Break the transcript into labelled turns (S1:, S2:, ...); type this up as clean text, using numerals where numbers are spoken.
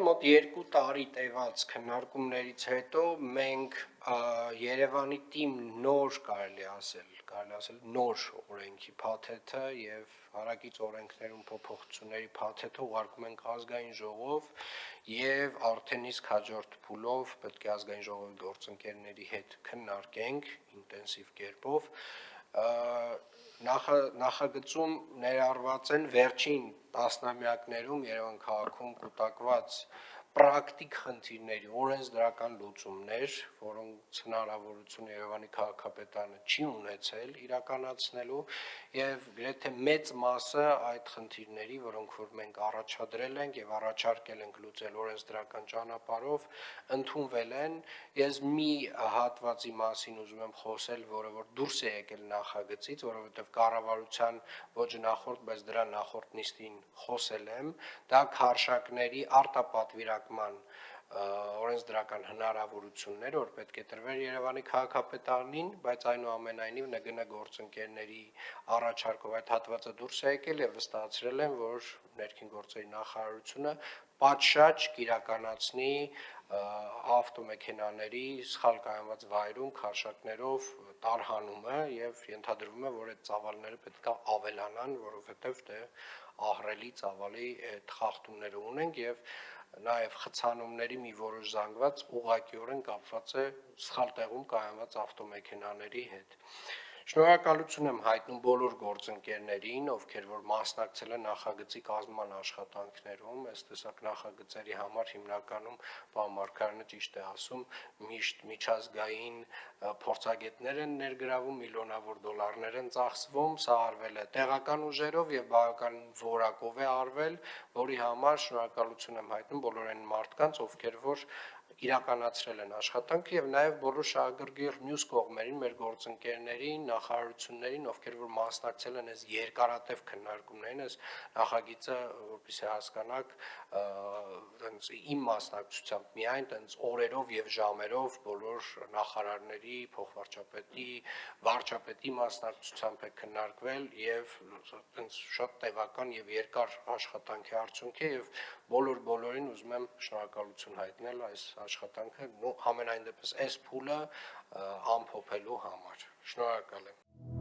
S1: Մոտ 2 տարի տևած քննարկումներից հետո մենք Երևանի թիմ նոր կարելի ասել նոր օրենքի փաթեթը եւ հարակից օրենքներում փոփոխությունների փաթեթը ուղարկում ենք ազգային ժողով եւ արդեն իսկ հաջորդ փուլով պետք է ազգային ժողովի գործընկերների հետ քննարկենք ինտենսիվ կերպով նախագծում ներառված են վերջին տասնամյակներում Երևան քաղաքում կուտակված պրակտիկ խնդիրների օրենսդրական լուծումներ, որոնց հնարավորություն Երևանի քաղաքապետարանը չի ունեցել իրականացնելու եւ գրեթե մեծ մասը այդ խնդիրների, որոնք որ մենք առաջադրել ենք եւ առաջարկել ենք լուծել օրենսդրական ճանապարհով, ընդունվել են։ Ես մի հատվածի մասին ուզում եմ խոսել, որը որ դուրս է եկել նախագծից, որովհետեւ կառավարության ոչ նախորդ, բայց դրա նախորդ նիստին խոսել եմ, դա քարշակների արտապատվիրակման օրենսդրական հնարավորություններ, որ պետք է տրվեր Երևանի քաղաքապետարանին, բայց այնուամենայնիվ ՆԳՆ գործընկերների առաջարկով այդ հատվածը դուրս է եկել եւ վստահեցրել եմ, որ ներքին գործերի նախարարությունը պատշաճ կիրականացնի ավտոմեքենաների սխալ կայանված վայրում քարշակներով տարհանումը եւ ենթադրվում է, որ այդ ծավալները պետք է ավելանան, որովհետեւ դե ահռելի ծավալի խախտումներ ունենք եւ նաեւ խցանումների մի որոշ զանգված ուղղակիորեն կապված է սխալ տեղում կայանված ավտոմեքենաների հետ։ Շնորհակալություն եմ հայտնում բոլոր գործընկերներին, ովքեր որ մասնակցել են նախագծի կազմման աշխատանքներում, այս տեսակ նախագծերի համար հիմնականում պարոն Մարգարյանը ճիշտ է ասում, միշտ միջազգային փորձագետներ են ներգրավում, միլիոնավոր դոլարներ են ծախսվում, սա արվել է տեղական ուժերով եւ բավական որակով է արվել, որի համար շնորհակալություն եմ հայտնում բոլոր այն մարդկանց, ովքեր որ իրականացրել են աշխատանքը եւ նաեւ բոլոր շահագրգիռ մյուս կողմերին, մեր գործընկերներին, նախարարություններին, ովքեր որ մասնակցել են այս երկարատև քննարկումներին, այս նախագիծը, որպեսզի հասկանաք, այնց իմ մասնակցությամբ միայն այնց օրերով եւ ժամերով բոլոր նախարարների, փոխվարչապետի, վարչապետի մասնակցությամբ է քննարկվել եւ այնց շատ տևական եւ երկար աշխատանքի արդյունք է եւ բոլորին ուզում եմ շնորհակալություն հայտնել այս աշխատանքը համենայն դեպս այս փուլը ամփոփելու համար։ Շնորհակալ եմ։